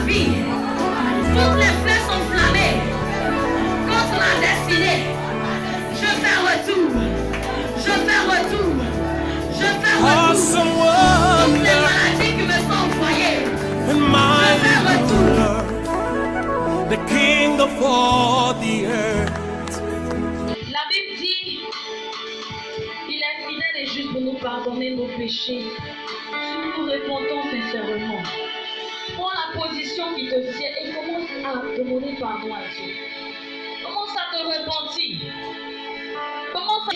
vie. Toutes les flèches sont flammées contre la destinée. Je fais retour. Je fais retour. Je fais retour. Toutes les maladies qui me sont envoyées. Je fais retour. The King of all the earth. La Bible dit qu'il est fidèle et juste pour nous pardonner nos péchés si nous répondons sincèrement. Prends la position qui te tient et commence à demander pardon à Dieu. Commence à te repentir. Commence à...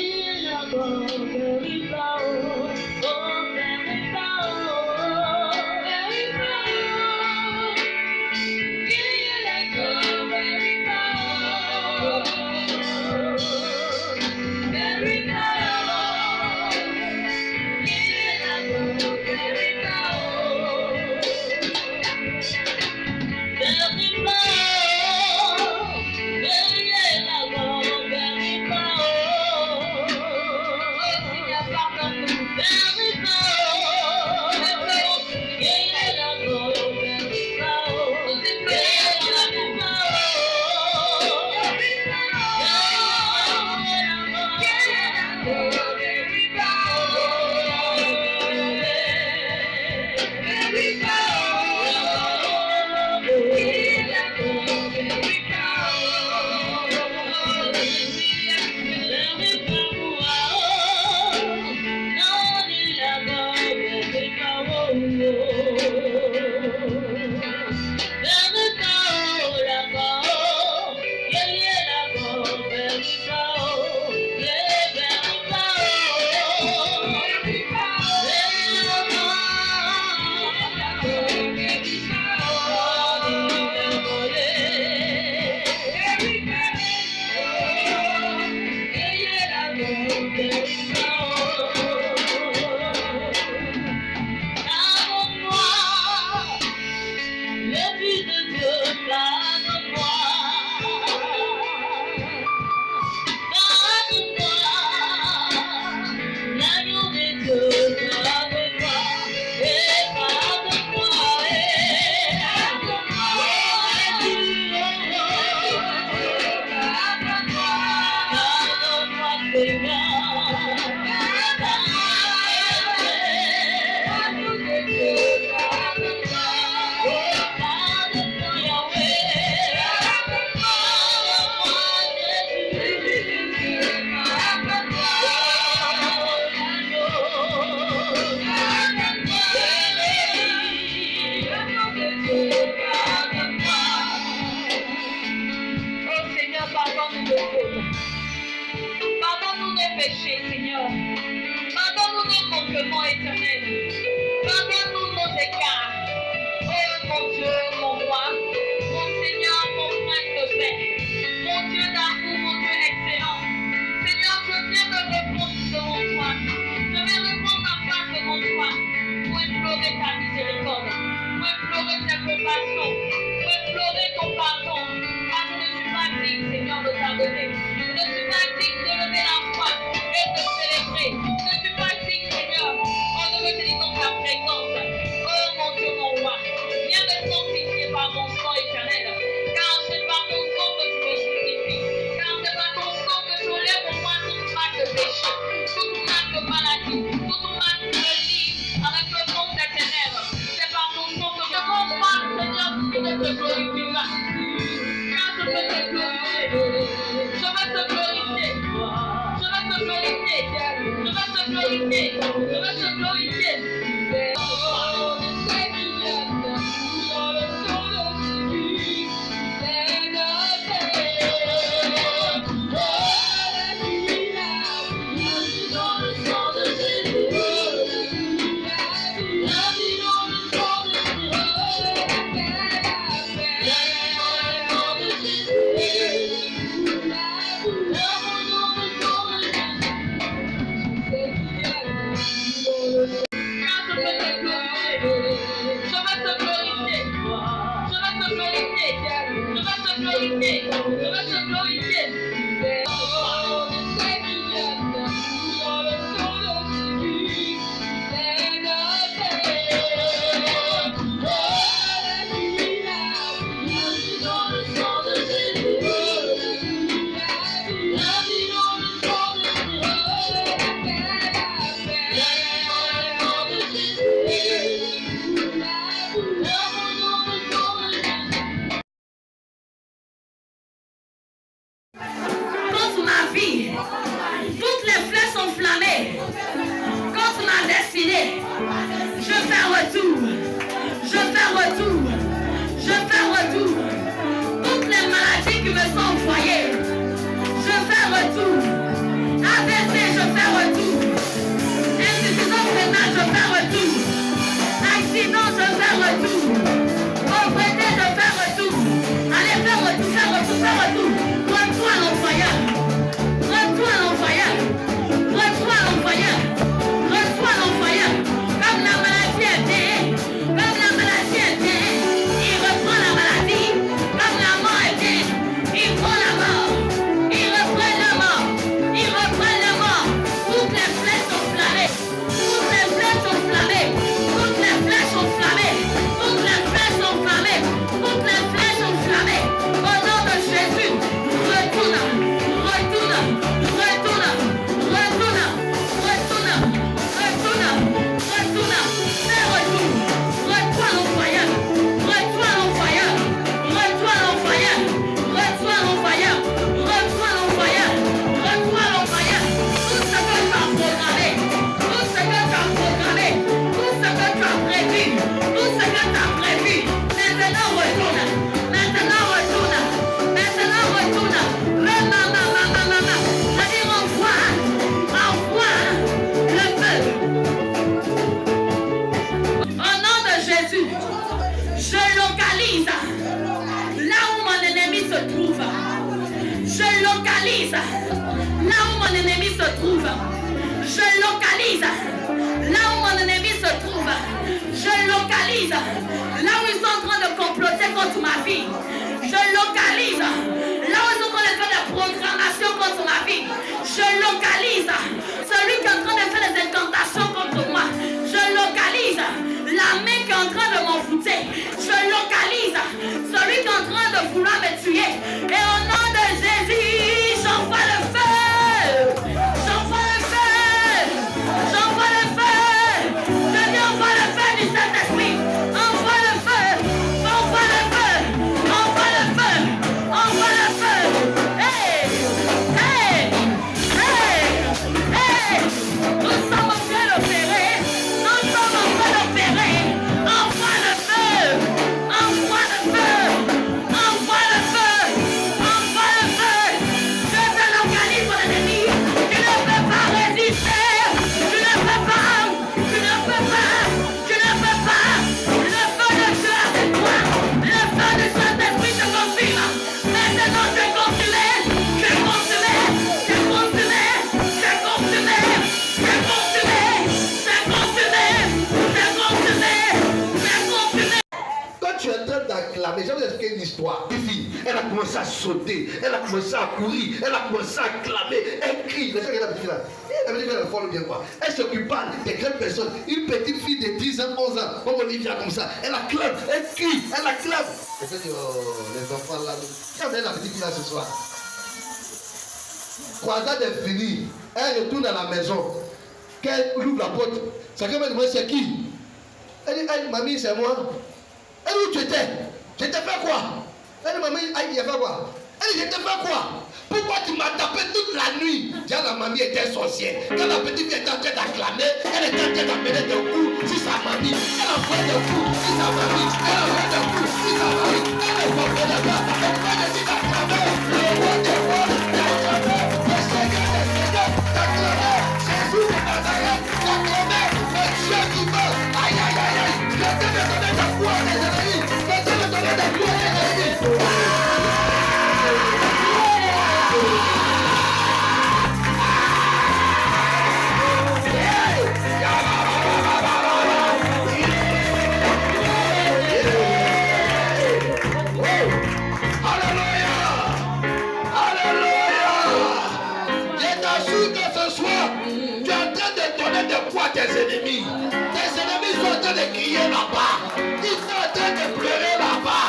Pardonne-nous nos péchés, Seigneur. Pardonne-nous nos manquements éternels. Pardonne-nous nos écarts. Oh mon Dieu, mon roi, mon Seigneur, mon prince de paix, mon Dieu d'amour, mon Dieu excellent. Seigneur, je viens me répondre devant toi. Je viens répondre en face devant toi pour implorer ta miséricorde, pour implorer ta compassion, pour implorer ton pardon. Parce que je ne suis pas digne, Seigneur, de t'adorer. Je ne suis pas digne de lever la foi et de célébrer. Je ne suis pas digne, Seigneur, de me tenir dans ta présence. Oh mon Dieu, mon roi, viens me sanctifier par ton sang éternel. Car c'est par ton sang que tu me justifies. Car c'est par ton sang que tu lèves pour moi toute marque de péché, toute marque de maladie, toute marque de livre avec le nom des ténèbres. C'est par ton sang que je comprends, Seigneur, que je te glorifierai. Car je veux te glorifier. Je veux te glorifier. Je veux te glorifier. Je veux te glorifier. Je veux te glorifier. localise là où ils sont en train de comploter contre ma vie. Je localise là où ils sont en train de faire des programmations contre ma vie. Je localise celui qui est en train de faire des incantations contre moi. Je localise la main qui est en train de m'envoûter. Je localise celui qui est en train de vouloir me tuer. Et au nom de Jésus, j'envoie le feu. J'envoie le feu. J'envoie le feu. Je dis envoie le feu du Saint-Esprit. Envoie le feu. Envoie le feu. Envoie le feu. Envoie le feu. Hey! Hey! Hey! Hey! Nous sommes en train d'opérer. Nous sommes en train d'opérer. Envoie le feu. Envoie le feu. Envoie le feu. Envoie le feu. Je te localise mon ennemi. Tu ne peux pas résister. Tu ne peux pas. Tu ne peux pas. Tu ne peux pas. Le feu de Dieu est avec toi. Le feu du Saint-Esprit te confirme. Maintenant je consumé. Je consumé. Je consumé. Je consumé. Je consumé. Je consumé. Je consumé. Je consumé. Quand tu es en train d'acclamer, je vais vous expliquer une histoire. Une fille, elle a commencé à sauter, elle a commencé à courir, elle a commencé à clamer, elle crie. Les gens qui la petite fille là, elle avait dit qu'elle folle bien quoi. Elle s'occupe pas des grandes personnes. Une petite fille de 10 ans, 11 ans, comme Olivia comme ça, elle acclame, elle crie, elle acclame. Elle se dit, oh, les enfants là, quand elle est la petite fille là ce soir. Croisade est finie, elle retourne à la maison. Quand elle ouvre la porte, sa grand-mère demande c'est qui? Elle dit, hey, mamie, c'est moi. Elle dit, où tu étais? Je t'ai fait quoi? Elle dit, mamie, il a fait quoi? Elle dit, je t'ai fait quoi? Pourquoi tu m'as tapé toute la nuit? Déjà, la mamie était sorcière. Quand la petite fille était en train d'acclamer, elle était en train d'amener des coups sur sa mamie. Elle a fait des coups sur sa mamie. Elle a fait des coups sur sa mamie. Elle a fait des coups. Elle a fait des d'acclamer. Le roi des rois, d'acclamer. Le Seigneur des seigneurs, d'acclamer. Jésus de Nazareth, d'acclamer. Le Dieu qui meurt. Aïe, aïe, aïe, aïe. Je t'ai donné des coups à tes ennemis. Je t'ai donné des coups à tes ennemis. Tes ennemis sont en train de crier là-bas, ils sont en train de pleurer là-bas,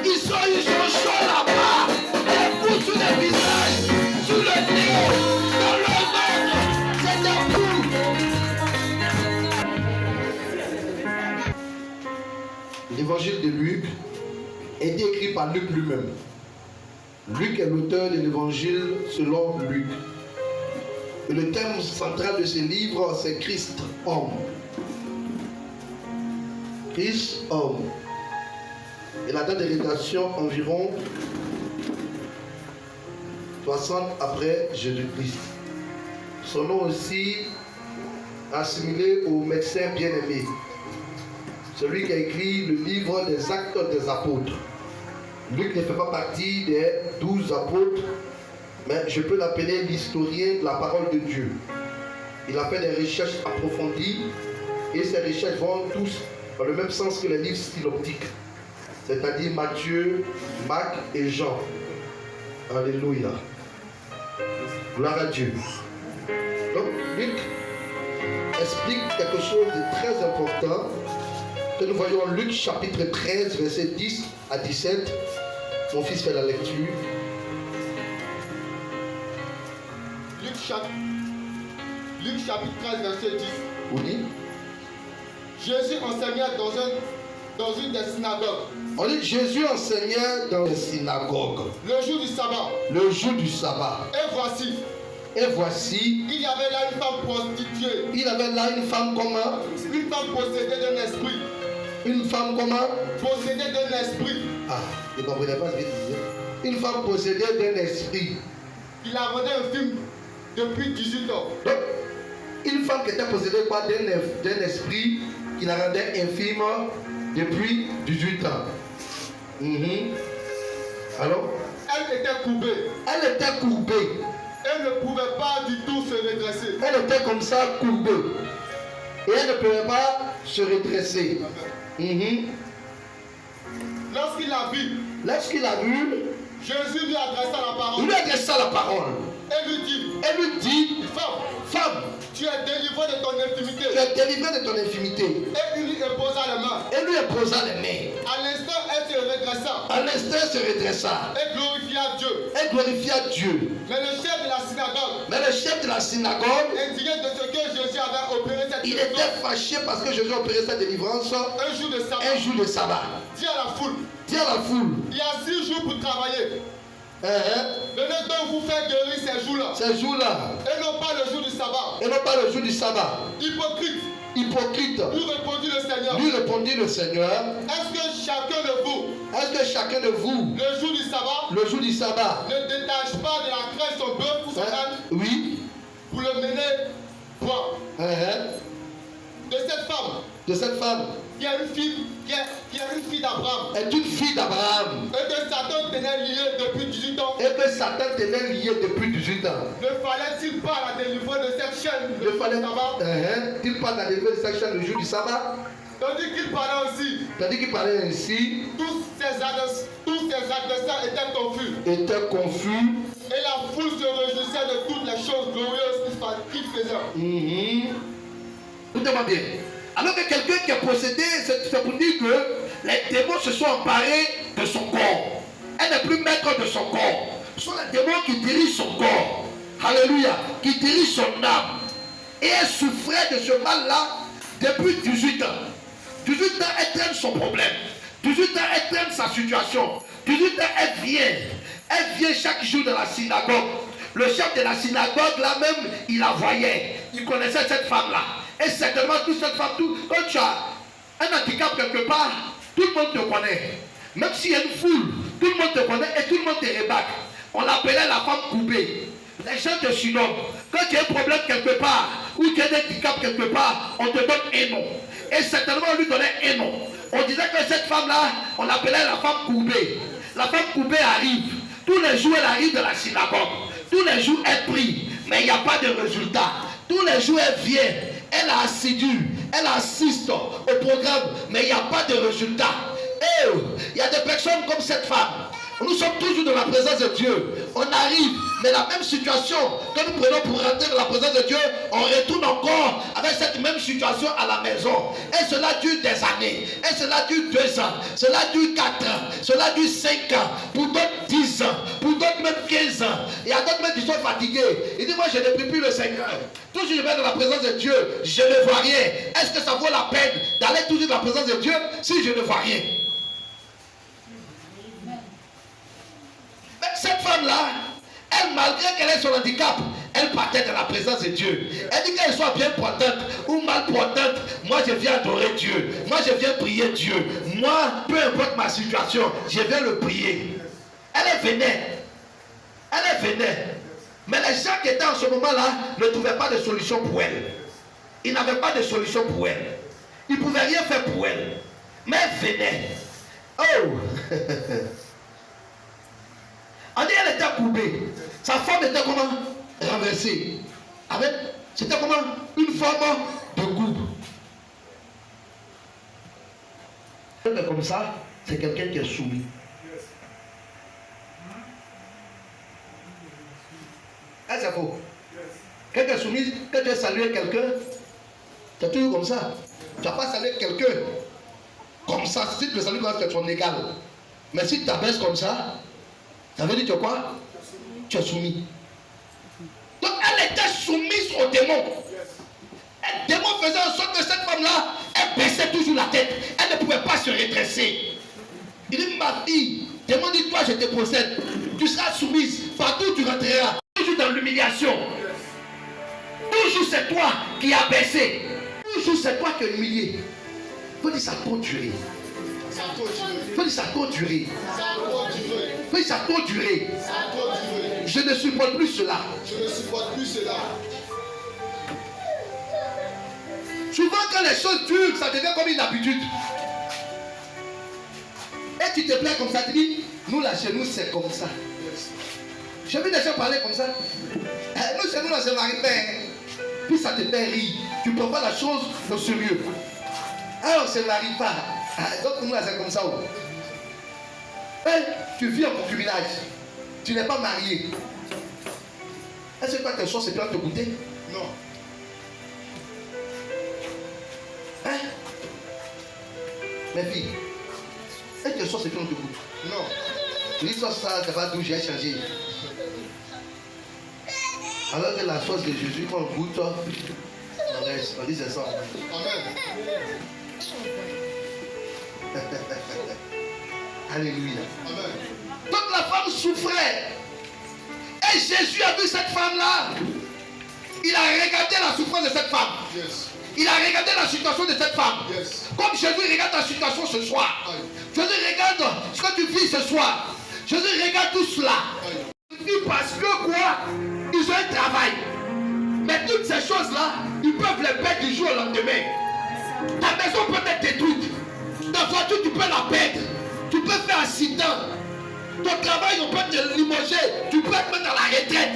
ils sont chauds là-bas, des coups sur les visages, sur le nez, dans le ventre, c'est un coup. L'évangile de Luc est écrit par Luc lui-même. Luc est l'auteur de l'évangile selon Luc. Et le thème central de ce livre, c'est Christ homme. Christ homme. Et la date de rédaction, environ 60 après Jésus-Christ. Son nom aussi assimilé au médecin bien-aimé. Celui qui a écrit le livre des Actes des Apôtres. Luc ne fait pas partie des 12 apôtres, mais je peux l'appeler l'historien de la parole de Dieu. Il a fait des recherches approfondies et ces recherches vont tous dans le même sens que les livres synoptiques, c'est-à-dire Matthieu, Marc et Jean. Alléluia. Gloire à Dieu. Donc Luc explique quelque chose de très important que nous voyons en Luc chapitre 13, verset 10 à 17. Mon fils fait la lecture. Luc chapitre 13, verset 10. Oui. Jésus enseignait dans une des synagogues. On dit Jésus enseignait dans les synagogues. Le jour du sabbat. Le jour du sabbat. Et voici. Il y avait là une femme prostituée. Il y avait là une femme comment? Une femme possédée d'un esprit. Une femme comment? Possédée d'un esprit. Ah, je ne comprenais pas ce qu'il disait. Une femme possédée d'un esprit. Il la rendait infime depuis 18 ans. Donc, une femme qui était possédée par d'un esprit qui la rendait infime depuis 18 ans. Alors? Elle était courbée. Elle était courbée. Elle ne pouvait pas du tout se redresser. Elle était comme ça courbée. Et elle ne pouvait pas se redresser. Lorsqu'il l'a vu, Lorsqu'il a vu, Jésus lui adressa la il parole lui adressa la parole. et lui dit, Elle lui dit, femme, femme, tu es délivrée de ton infimité. tu es délivrée de ton infimité. Et il lui imposa les mains. Elle lui imposa les mains. À l'instant, elle se redressa À l'instant, elle se redressa. et glorifia Dieu. Elle glorifia Dieu. Mais le chef de la synagogue, Mais le chef de la synagogue, indigné de ce que Jésus avait opéré cette il délivrance, était fâché parce que Jésus a opéré sa délivrance un jour de sabbat, un jour de sabbat. dit à la foule, Dis à la foule, il y a 6 jours pour travailler. Venez donc vous faire guérir ces jours-là. ces jours-là, Et non pas le jour du sabbat. et non pas le jour du sabbat. Hypocrite, Hypocrite, lui répondit le Seigneur. lui répondit le Seigneur, Est-ce que chacun de vous, est-ce que chacun de vous, le jour du sabbat, le jour du sabbat, ne détache pas de la crèche son bœuf ou son âne oui, pour le mener boire? De cette femme qui est une fille d'Abraham est une fille d'Abraham et que Satan tenait liée depuis 18 ans, et que Satan tenait lié depuis 18 ans. ne fallait-il pas la délivrer de cette chaîne Ne le jour fallait du sabbat? il pas d'arriver de sa chaîne le jour du sabbat, Tandis qu'il parlait aussi, tandis qu'il parlait ainsi, tous ses adversaires étaient confus. était confus. Et la foule se réjouissait de toutes les choses glorieuses qu'il faisait. Écoutez-moi bien. Alors que quelqu'un qui est possédé, c'est pour dire que les démons se sont emparés de son corps. Elle n'est plus maître de son corps. Ce sont les démons qui dirigent son corps. Alléluia. Qui dirigent son âme. Et elle souffrait de ce mal-là depuis 18 ans. 18 ans, elle traîne son problème. 18 ans, elle traîne sa situation. 18 ans, elle vient. Elle vient chaque jour dans la synagogue. Le chef de la synagogue, là même, il la voyait. Il connaissait cette femme-là. Et certainement, toute cette femme, quand tu as un handicap quelque part, tout le monde te connaît. Même s'il y a une foule, tout le monde te connaît et tout le monde te rébaque. On l'appelait la femme coupée. Les gens te surnomment. Quand tu as un problème quelque part, ou tu as un handicap quelque part, on te donne un nom. Et certainement, on lui donnait un nom. On disait que cette femme-là, on l'appelait la femme coupée. La femme coupée arrive. Tous les jours, elle arrive de la synagogue. Tous les jours, elle prie. Mais il n'y a pas de résultat. Tous les jours, elle vient. Elle est assidue. Elle assiste au programme. Mais il n'y a pas de résultat. Et il y a des personnes comme cette femme. Nous sommes toujours dans la présence de Dieu. On arrive, mais la même situation que nous prenons pour rentrer dans la présence de Dieu, on retourne encore avec cette même situation à la maison. Et cela dure des années. Et cela dure 2 ans. Cela dure 4 ans. Cela dure 5 ans. Pour d'autres 10 ans. Pour d'autres même 15 ans. Il y a d'autres même qui sont fatigués. Ils disent, moi je ne prie plus le Seigneur. Toujours je vais dans la présence de Dieu, je ne vois rien. Est-ce que ça vaut la peine d'aller toujours dans la présence de Dieu si je ne vois rien? Mais cette femme-là, elle, malgré qu'elle ait son handicap, elle partait de la présence de Dieu. Elle dit qu'elle soit bien portante ou mal portante, moi je viens adorer Dieu. Moi je viens prier Dieu. Moi, peu importe ma situation, je viens le prier. Elle venait. Elle venait. Mais les gens qui étaient en ce moment-là ne trouvaient pas de solution pour elle. Ils n'avaient pas de solution pour elle. Ils ne pouvaient rien faire pour elle. Mais elle venait. Oh! On dit qu'elle était courbée. Sa forme était comment? Renversée. C'était comment? Une forme de courbe. Comme ça, c'est quelqu'un qui est soumis. Ah, c'est faux. Quand tu es soumis, quand tu as salué quelqu'un, tu es toujours comme ça. Tu n'as pas salué quelqu'un comme ça. Si tu le salues comme ça, tu es ton égal. Mais si tu t'abaisses comme ça, ça veut dire que quoi? Tu es soumis. Donc elle était soumise au démon. Le démon faisait en sorte que cette femme-là, elle baissait toujours la tête. Elle ne pouvait pas se redresser. Il dit, ma fille, démon dit, toi je te possède. Tu seras soumise. Partout où tu rentreras. Toujours dans l'humiliation. Toujours c'est toi qui as baissé. Toujours c'est toi qui es humilié. Il faut dire ça a trop duré. Il faut dire ça a trop duré. Il faut dire ça a trop duré. Je ne supporte plus cela. Je ne supporte plus cela. Souvent quand les choses durent, ça devient comme une habitude. Et tu te plains comme ça, tu dis, nous là chez nous c'est comme ça. J'ai vu des gens parler comme ça. Nous chez nous là c'est marie-père. Puis ça te fait rire. Tu ne prends pas la chose au sérieux. Alors c'est marie pas. Donc pour nous, là, c'est comme ça. Hein? Tu vis en concubinage. Tu n'es pas marié. Est-ce que toi, tes soeurs, c'est plein de te goûter? Non. Hein? Mes filles, est-ce que tes soeurs, c'est plein de te goûter? Non. L'histoire, ça, t'as pas d'où j'ai changé. Alors que la sauce de Jésus, quand on goûte, on reste. On dit c'est ça. Amen. Alléluia. Amen. Donc la femme souffrait. Et Jésus a vu cette femme-là. Il a regardé la souffrance de cette femme. Yes. Il a regardé la situation de cette femme. Yes. Comme Jésus regarde ta situation ce soir. Aye. Jésus regarde ce que tu vis ce soir. Jésus regarde tout cela. Aye. Parce que quoi? Ils ont un travail. Mais toutes ces choses-là, ils peuvent les perdre du jour au lendemain. Ta maison peut être détruite. Ta voiture, tu peux la perdre. Tu peux faire accident. Ton travail, on peut te limoger. Tu peux te mettre dans la retraite.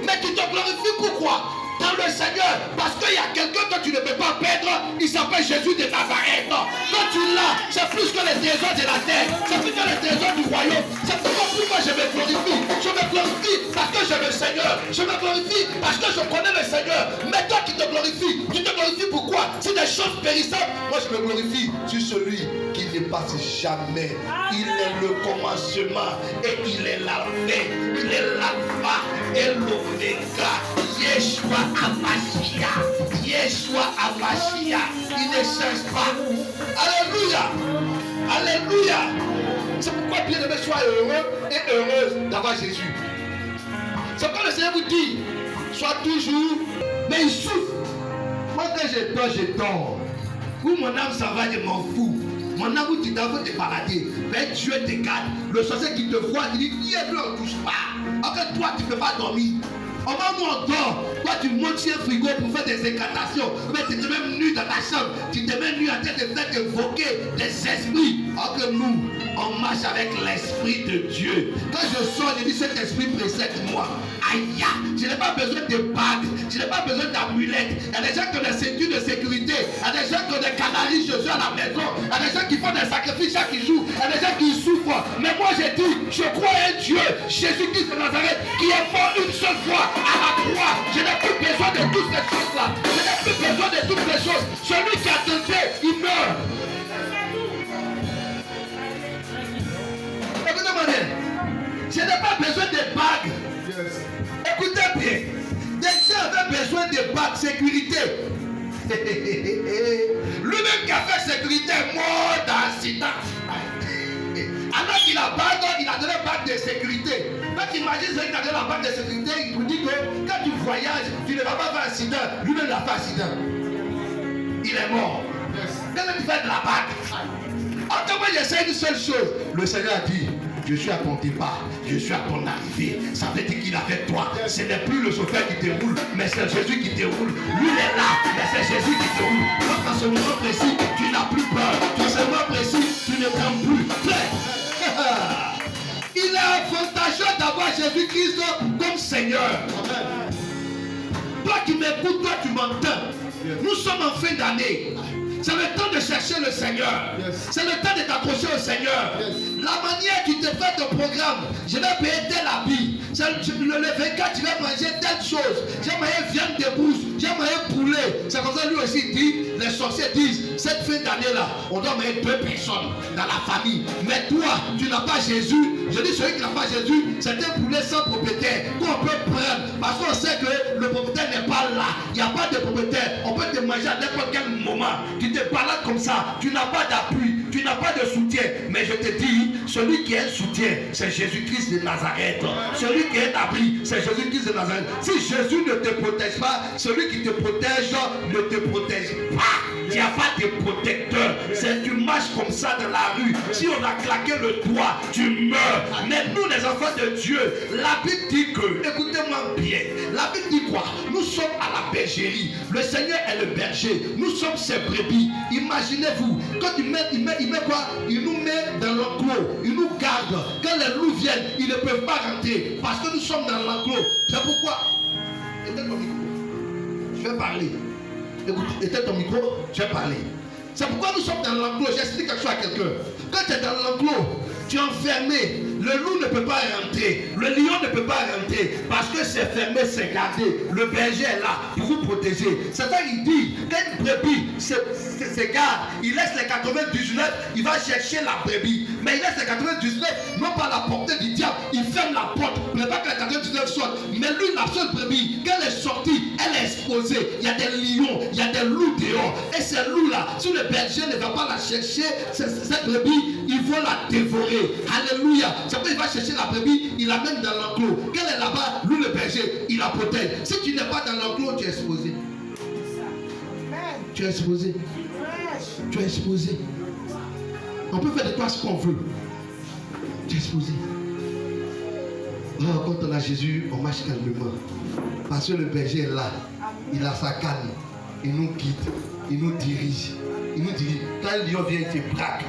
Mais tu te glorifies pourquoi? Dans le Seigneur. Parce qu'il y a quelqu'un que tu ne peux pas perdre. Il s'appelle Jésus de Nazareth. Quand tu l'as, c'est plus que les trésors de la terre. C'est plus que les trésors du royaume. C'est pourquoi je me glorifie. Je me glorifie parce que j'ai le Seigneur. Je me glorifie parce que je connais le Seigneur. Mais toi qui te glorifies, tu te glorifies pourquoi? C'est des choses périssables. Moi je me glorifie sur celui qui ne passe jamais. Il est le commencement et il est la fin. Il est l'alpha et l'oméga. Yeshua Hamashiach. Yeshua Hamashiach. Il ne change pas. Alléluia. Alléluia. C'est pourquoi bien aimé, sois heureux et heureuse d'avoir Jésus. C'est pourquoi le Seigneur vous dit, sois toujours, mais il souffre. Moi quand je dors. Où mon âme s'en va, je m'en fous. Mon âme, tu dois te balader. Mais Dieu te garde. Le sorcier qui te voit, il dit, qui est bleu, on ne touche pas. Alors que toi, tu ne peux pas dormir. Au moment où on dort, toi tu montes sur un frigo pour faire des incantations. Mais tu te mets nu dans ta chambre. Tu te mets nu en train de faire évoquer des esprits. Alors que nous, on marche avec l'esprit de Dieu. Quand je sors, je dis cet esprit précède moi. Aïe, je n'ai pas besoin de bagues. Je n'ai pas besoin d'amulettes. Il y a des gens qui ont des ceintures de sécurité. Il y a des gens qui ont des canaris chez eux à la maison. Il y a des gens qui font des sacrifices chaque jour. Il y a des gens qui souffrent. Mais moi j'ai dit, je crois en Dieu, Jésus-Christ de Nazareth, qui est mort une seule fois à la croix. Je n'ai plus besoin de toutes ces choses-là. Je n'ai plus besoin de toutes les choses. Celui qui a tenté, il meurt. Écoutez-moi bien. Je n'ai pas besoin de bagues. Yes. Écoutez bien. Des gens avaient besoin de bagues sécurité. Lui-même qui a fait sécurité est mort dans l'accident. Alors qu'il a bague, il a donné bague de sécurité. Quand tu imagines celui qui a donné la bague de sécurité, il vous dit que quand tu voyages, tu ne vas pas faire accident. Lui-même n'a pas accident. Il est mort. Quand tu fais de la bague, en tout cas, j'essaie une seule chose. Le Seigneur a dit, je suis à ton départ, je suis à ton arrivée. Ça veut dire qu'il est avec toi. Ce n'est plus le chauffeur qui te roule, mais c'est Jésus qui te roule. Lui il est là, mais c'est Jésus qui te roule. Donc dans ce moment précis, tu n'as plus peur. Dans ce moment précis, tu ne crains plus. Il est avantageux d'avoir Jésus-Christ comme Seigneur. Toi qui m'écoutes, toi tu m'entends. Nous sommes en fin d'année. C'est le temps de chercher le Seigneur. C'est le temps de t'accrocher au Seigneur. La manière tu te fais ton programme, je vais payer tel habit. Le 24, tu vas manger telle chose. J'ai mangé viande de brousse, j'ai mangé poulet. C'est comme ça lui aussi dit, les sorciers disent, cette fin d'année-là, on doit manger 2 personnes dans la famille. Mais toi, tu n'as pas Jésus. Je dis celui qui n'a pas Jésus, c'est un poulet sans propriétaire qu'on peut prendre. Parce qu'on sait que le propriétaire n'est pas là. Il n'y a pas de propriétaire. On peut te manger à n'importe quel moment. Tu te balades comme ça. Tu n'as pas d'appui. Tu n'as pas de soutien. Mais je te dis, celui qui est un soutien, c'est Jésus-Christ de Nazareth. Celui qui est un abri, c'est Jésus-Christ de Nazareth. Si Jésus ne te protège pas, celui qui te protège ne te protège pas. Il n'y a pas de protecteur. C'est tu marches comme ça dans la rue. Si on a claqué le doigt, tu meurs. Mais nous, les enfants de Dieu, la Bible dit que, écoutez-moi bien, la Bible dit quoi? Nous sommes à la bergerie. Le Seigneur est le berger. Nous sommes ses brebis. Imaginez-vous, quand il met quoi? Il nous met dans l'enclos. Il nous garde. Quand les loups viennent, ils ne peuvent pas rentrer. Parce que nous sommes dans l'enclos. C'est pourquoi. Éteins ton micro. Je vais parler. Écoute, éteins ton micro, je vais parler. C'est pourquoi nous sommes dans l'enclos. J'explique quelque chose à quelqu'un. Quand tu es dans l'enclos, tu es enfermé. Le loup ne peut pas rentrer. Le lion ne peut pas rentrer. Parce que c'est fermé, c'est gardé. Le berger est là pour vous protéger. C'est ça qu'il dit. Quand une brebis se garde, il laisse les 99, il va chercher la brebis. Mais il laisse les 99, non pas à la portée du diable. Il ferme la porte pour ne pas que les 99 sortent. Mais lui, la seule brebis, quand elle est sortie, elle est exposée. Il y a des lions, il y a des loups dehors. Et ces loups-là, si le berger ne va pas la chercher, cette brebis, ils vont la dévorer. Alléluia. C'est pourquoi il va chercher la brebis, il l'amène dans l'enclos. Quand elle est là-bas, lui le berger, il la protège. Si tu n'es pas dans l'enclos, tu es exposé. Tu es exposé. Tu es exposé. On peut faire de toi ce qu'on veut. Tu es exposé. Oh, quand on a Jésus, on marche calmement. Parce que le berger est là. Il a sa canne. Il nous guide. Il nous dirige. Il nous dirige. Quand un lion vient, il te braque.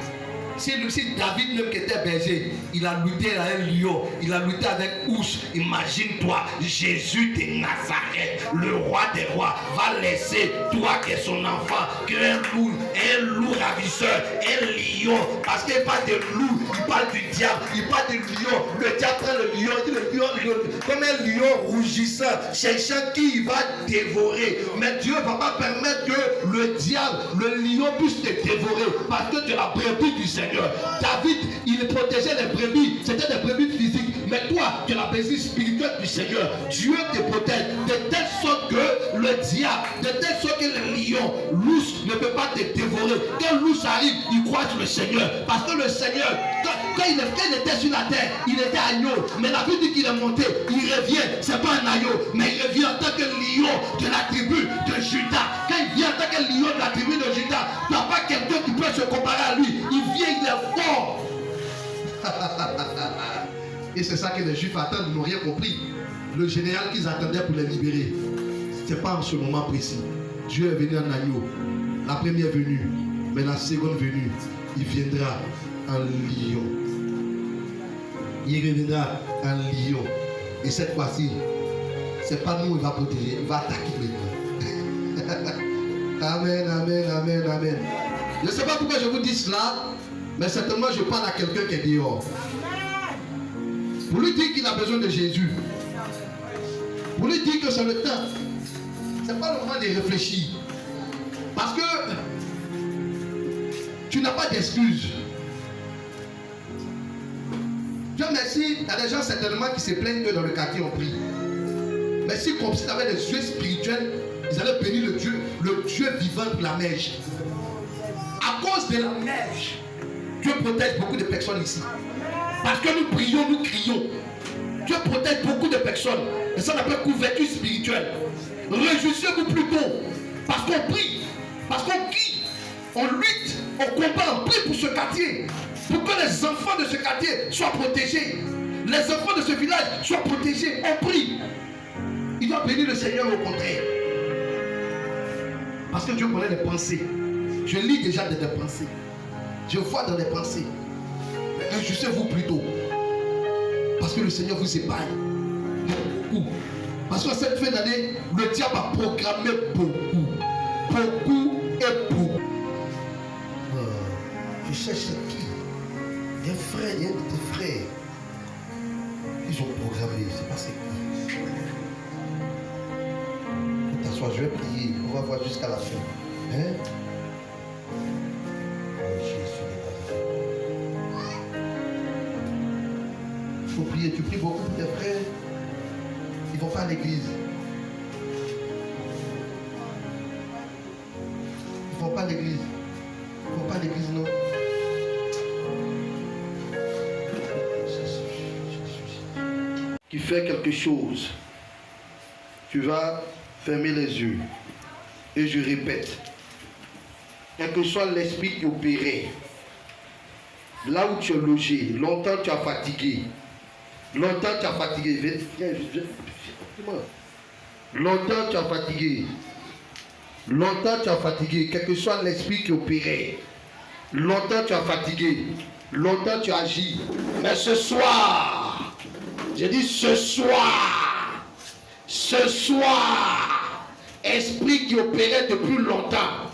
Si David même qui était berger, il a lutté avec un lion, il a lutté avec ours. Imagine-toi, Jésus de Nazareth, le roi des rois, va laisser toi qui es son enfant, qu'un loup ravisseur, un lion, parce qu'il parle de loup, il parle du diable, il parle du lion. Le diable prend le lion, il dit le lion, comme un lion rougissant, cherchant qui il va dévorer. Mais Dieu ne va pas permettre que le diable, le lion puisse te dévorer, parce que tu es la brebis du Seigneur. David, il protégeait les brebis, c'était des brebis physiques, mais toi, tu es la brebis spirituelle du Seigneur. Dieu te protège de telle sorte que le diable, de telle sorte que le lion, l'ours ne peut pas te dévorer. Quand l'ours arrive, il croise le Seigneur, parce que le Seigneur, quand il était sur la terre, il était agneau, mais la Bible dit qu'il est monté, il revient, c'est pas un agneau, mais il revient en tant que lion de la tribu de Juda. Quand il vient en tant que lion de la tribu de Juda, tu n'as pas quelqu'un qui peut se comparer à lui. Il vient, il est fort. Et c'est ça que les Juifs attendent, ils n'ont rien compris. Le général qu'ils attendaient pour les libérer, ce n'est pas en ce moment précis. Dieu est venu en agneau. La première venue, mais la seconde venue, il viendra en lion. Il reviendra en lion. Et cette fois-ci, c'est pas nous, il va protéger, il va attaquer maintenant. Amen, amen, amen, amen. Je ne sais pas pourquoi je vous dis cela, mais certainement je parle à quelqu'un qui est dehors. Pour lui dire qu'il a besoin de Jésus. Pour lui dire que c'est le temps. Ce n'est pas le moment de réfléchir. Parce que tu n'as pas d'excuses. Dieu merci, il y a des gens certainement qui se plaignent que dans le quartier on prie. Mais si comme si tu avais des yeux spirituels, ils allaient bénir le Dieu vivant de la neige. À cause de la neige, Dieu protège beaucoup de personnes ici. Parce que nous prions, nous crions. Dieu protège beaucoup de personnes. Et ça on appelle couverture spirituelle. Réjouissez-vous plutôt. Parce qu'on prie. Parce qu'on crie. On lutte. On combat. On prie pour ce quartier. Pour que les enfants de ce quartier soient protégés. Les enfants de ce village soient protégés. On prie. Il doit bénir le Seigneur au contraire. Parce que Dieu connaît les pensées. Je lis déjà des pensées. Je vois dans les pensées. Réjouissez-vous plutôt. Parce que le Seigneur vous épargne. Beaucoup. Parce que cette fin d'année, le diable a programmé beaucoup. Beaucoup et beaucoup. Je cherche qui? Il y a un frère, il y a des frères. Ils ont programmé, c'est pas c'est qui. T'assois, je vais prier. On va voir jusqu'à la fin. Hein? Il faut prier. Tu pries beaucoup pour tes frères. Ils ne vont pas à l'église. Ils ne vont pas à l'église. Ils ne vont pas à l'église, non. Tu fais quelque chose. Tu vas fermer les yeux. Et je répète. Quel que soit l'esprit qui opérait, là où tu es logé, longtemps tu as fatigué. Longtemps tu as fatigué. Longtemps tu as fatigué. Longtemps tu as fatigué. Quel que soit l'esprit qui opérait. Longtemps tu as fatigué. Longtemps tu as agi. Mais ce soir, j'ai dit ce soir, esprit qui opérait depuis longtemps,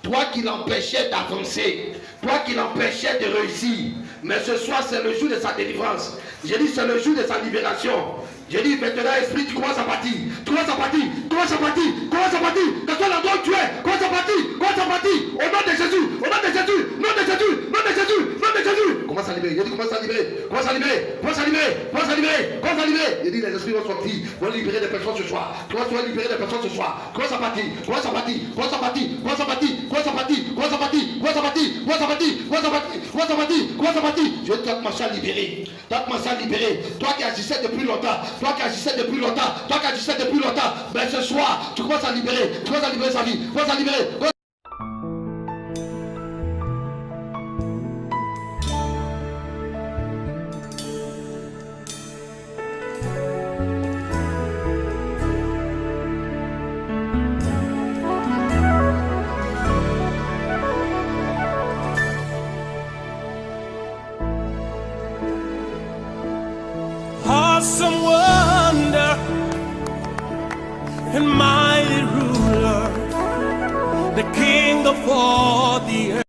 toi qui l'empêchais d'avancer, toi qui l'empêchais de réussir. Mais ce soir, c'est le jour de sa délivrance. J'ai dit, c'est le jour de sa libération. J'ai dit, maintenant, esprit, tu commences à partir. Tu commences à partir. Commence à partir. Commence à partir. Dans quel endroit tu es, commence à partir. Commence à partir. Au nom de Jésus. Au nom de Jésus. Nom de Jésus. Nom de Jésus. Nom de Jésus. Commence à libérer. J'ai dit, commence à libérer. Commence à libérer. Commence à libérer. Commence à libérer. Commence à libérer. J'ai dit, les esprits vont sortir. Vont libérer des personnes ce soir. Commence à libérer des personnes ce soir. Commence à partir. Commence à partir. Commence à partir. Commence à partir. Commence à partir. Commence à partir. Commence à partir. Commence à partir. Commence à partir. Commence à partir. Commence à partir. Je vais te commencer à libérer. Tu vas commencer à libérer. Toi qui agissais depuis longtemps. Toi qui agissais depuis longtemps. Toi qui agissais depuis longtemps. Mais ce soir, tu commences à libérer. Tu commences à libérer sa vie. Tu commences à libérer. Awesome wonder and mighty ruler, the King of all the earth.